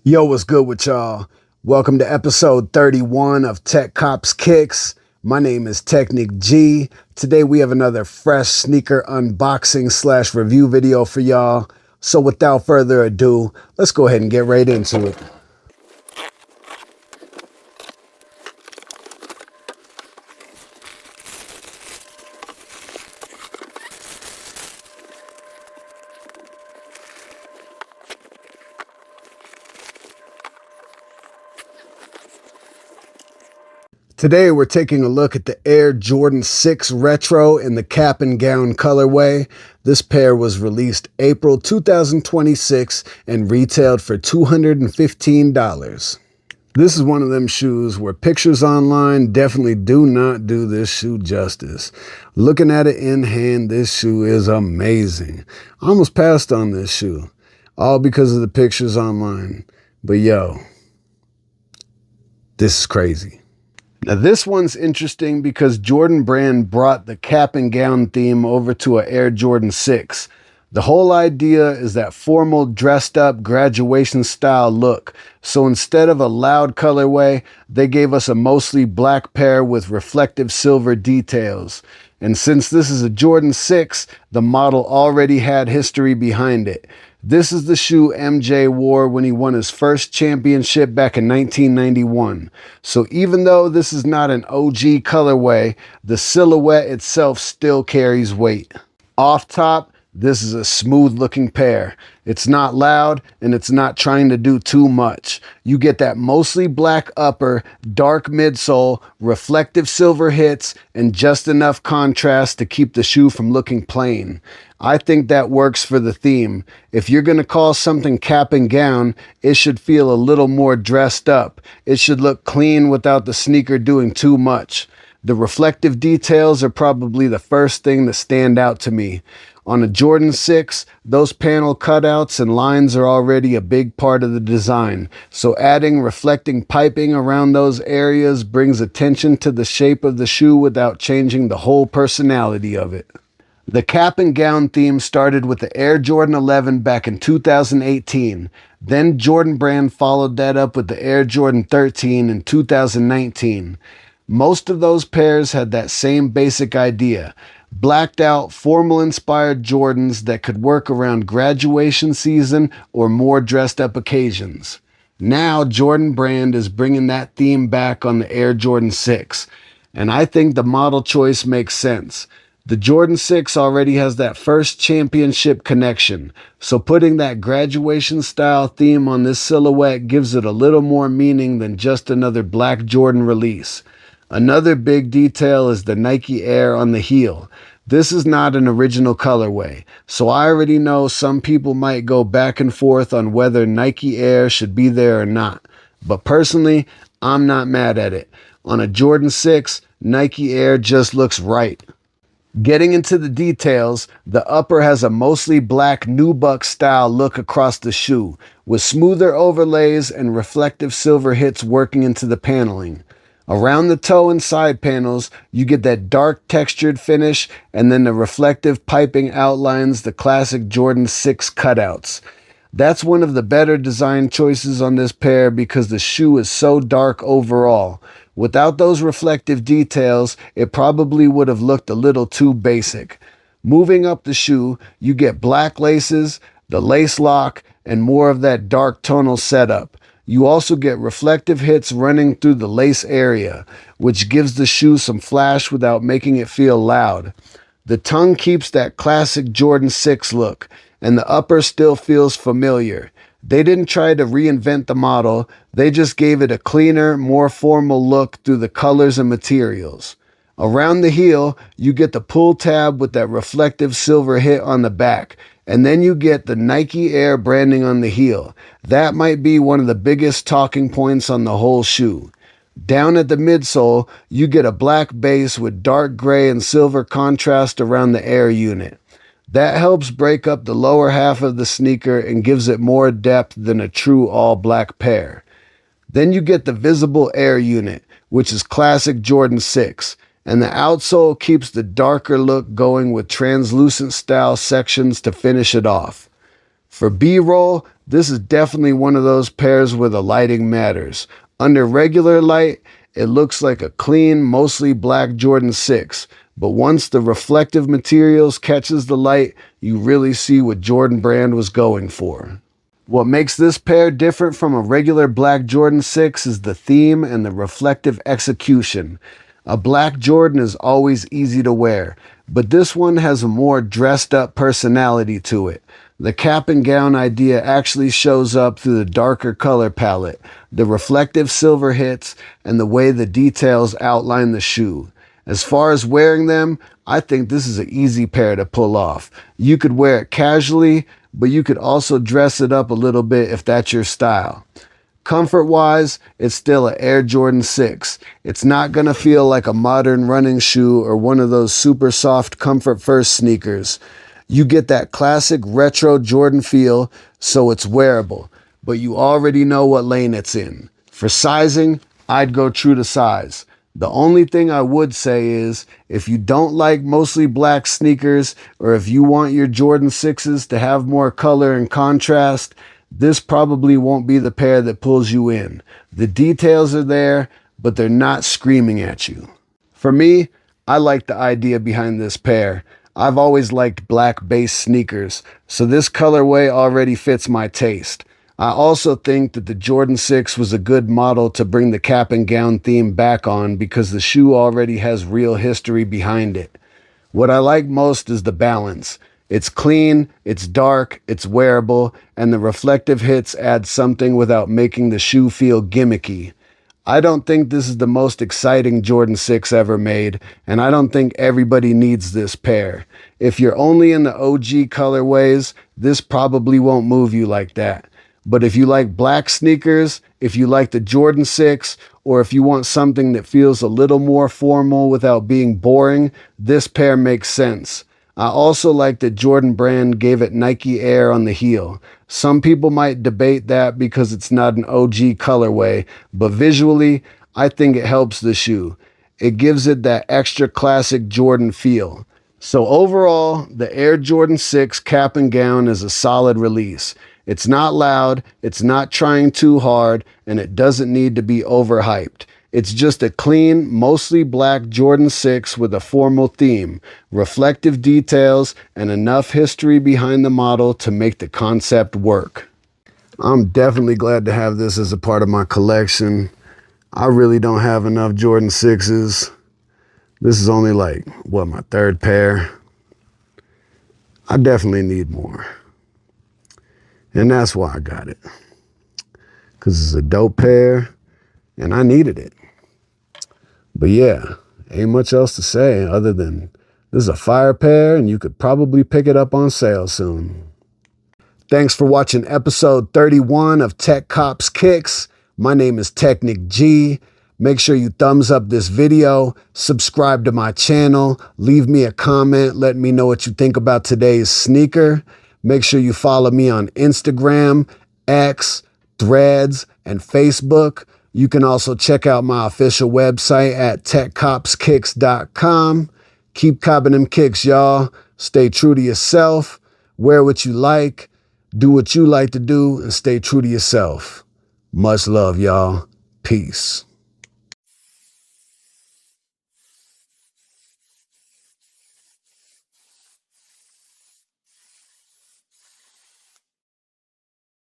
Yo, what's good with y'all? Welcome to episode 31 of TEQCopsKicks. My name is Technic G. Today we have another fresh sneaker unboxing / review video for y'all. So without further ado, let's go ahead and get right into it. Today we're taking a look at the Air Jordan 6 Retro in the cap and gown colorway. This pair was released April 2026 and retailed for $215. This is one of them shoes where pictures online definitely do not do this shoe justice. Looking at it in hand, this shoe is amazing. I almost passed on this shoe, all because of the pictures online. But yo, this is crazy. Now this one's interesting because Jordan Brand brought the cap and gown theme over to an Air Jordan 6. The whole idea is that formal dressed up graduation style look. So instead of a loud colorway, they gave us a mostly black pair with reflective silver details. And since this is a Jordan 6, the model already had history behind it. This is the shoe MJ wore when he won his first championship back in 1991. So even though this is not an OG colorway, the silhouette itself still carries weight. Off top, this is a smooth looking pair. It's not loud and it's not trying to do too much. You get that mostly black upper, dark midsole, reflective silver hits, and just enough contrast to keep the shoe from looking plain. I think that works for the theme. If you're going to call something cap and gown, it should feel a little more dressed up. It should look clean without the sneaker doing too much. The reflective details are probably the first thing that stand out to me. On a Jordan 6, those panel cutouts and lines are already a big part of the design, so adding reflecting piping around those areas brings attention to the shape of the shoe without changing the whole personality of it. The cap and gown theme started with the Air Jordan 11 back in 2018. Then Jordan Brand followed that up with the Air Jordan 13 in 2019. Most of those pairs had that same basic idea. Blacked out, formal inspired Jordans that could work around graduation season or more dressed up occasions. Now Jordan Brand is bringing that theme back on the Air Jordan 6. And I think the model choice makes sense. The Jordan 6 already has that first championship connection, so putting that graduation style theme on this silhouette gives it a little more meaning than just another black Jordan release. Another big detail is the Nike Air on the heel. This is not an original colorway, so I already know some people might go back and forth on whether Nike Air should be there or not. But personally, I'm not mad at it. On a Jordan 6, Nike Air just looks right. Getting into the details, the upper has a mostly black nubuck style look across the shoe, with smoother overlays and reflective silver hits working into the paneling. Around the toe and side panels, you get that dark textured finish, and then the reflective piping outlines the classic Jordan 6 cutouts. That's one of the better design choices on this pair because the shoe is so dark overall. Without those reflective details, it probably would have looked a little too basic. Moving up the shoe, you get black laces, the lace lock, and more of that dark tonal setup. You also get reflective hits running through the lace area, which gives the shoe some flash without making it feel loud. The tongue keeps that classic Jordan 6 look, and the upper still feels familiar. They didn't try to reinvent the model, they just gave it a cleaner, more formal look through the colors and materials. Around the heel, you get the pull tab with that reflective silver hit on the back, and then you get the Nike Air branding on the heel. That might be one of the biggest talking points on the whole shoe. Down at the midsole, you get a black base with dark gray and silver contrast around the Air unit. That helps break up the lower half of the sneaker and gives it more depth than a true all-black pair. Then you get the visible Air unit, which is classic Jordan 6, and the outsole keeps the darker look going with translucent style sections to finish it off. For B-roll, this is definitely one of those pairs where the lighting matters. Under regular light, it looks like a clean, mostly black Jordan 6. But once the reflective materials catches the light, you really see what Jordan Brand was going for. What makes this pair different from a regular black Jordan 6 is the theme and the reflective execution. A black Jordan is always easy to wear, but this one has a more dressed up personality to it. The cap and gown idea actually shows up through the darker color palette, the reflective silver hits, and the way the details outline the shoe. As far as wearing them, I think this is an easy pair to pull off. You could wear it casually, but you could also dress it up a little bit if that's your style. Comfort-wise, it's still an Air Jordan 6. It's not going to feel like a modern running shoe or one of those super soft comfort first sneakers. You get that classic retro Jordan feel, so it's wearable, but you already know what lane it's in. For sizing, I'd go true to size. The only thing I would say is, if you don't like mostly black sneakers, or if you want your Jordan 6s to have more color and contrast, this probably won't be the pair that pulls you in. The details are there, but they're not screaming at you. For me, I like the idea behind this pair. I've always liked black-based sneakers, so this colorway already fits my taste. I also think that the Jordan 6 was a good model to bring the cap and gown theme back on because the shoe already has real history behind it. What I like most is the balance. It's clean, it's dark, it's wearable, and the reflective hits add something without making the shoe feel gimmicky. I don't think this is the most exciting Jordan 6 ever made, and I don't think everybody needs this pair. If you're only in the OG colorways, this probably won't move you like that. But if you like black sneakers, if you like the Jordan 6, or if you want something that feels a little more formal without being boring, this pair makes sense. I also like that Jordan Brand gave it Nike Air on the heel. Some people might debate that because it's not an OG colorway, but visually, I think it helps the shoe. It gives it that extra classic Jordan feel. So overall, the Air Jordan 6 cap and gown is a solid release. It's not loud, it's not trying too hard, and it doesn't need to be overhyped. It's just a clean, mostly black Jordan 6 with a formal theme, reflective details, and enough history behind the model to make the concept work. I'm definitely glad to have this as a part of my collection. I really don't have enough Jordan 6s. This is only like, my third pair. I definitely need more. And that's why I got it. Because it's a dope pair, and I needed it. But yeah, ain't much else to say other than this is a fire pair, and you could probably pick it up on sale soon. Thanks for watching episode 31 of TEQCopsKicks. My name is Technic G. Make sure you thumbs up this video, subscribe to my channel, leave me a comment, let me know what you think about today's sneaker. Make sure you follow me on Instagram, X, Threads, and Facebook. You can also check out my official website at TEQCopsKicks.com. Keep copping them kicks, y'all. Stay true to yourself. Wear what you like. Do what you like to do and stay true to yourself. Much love, y'all. Peace.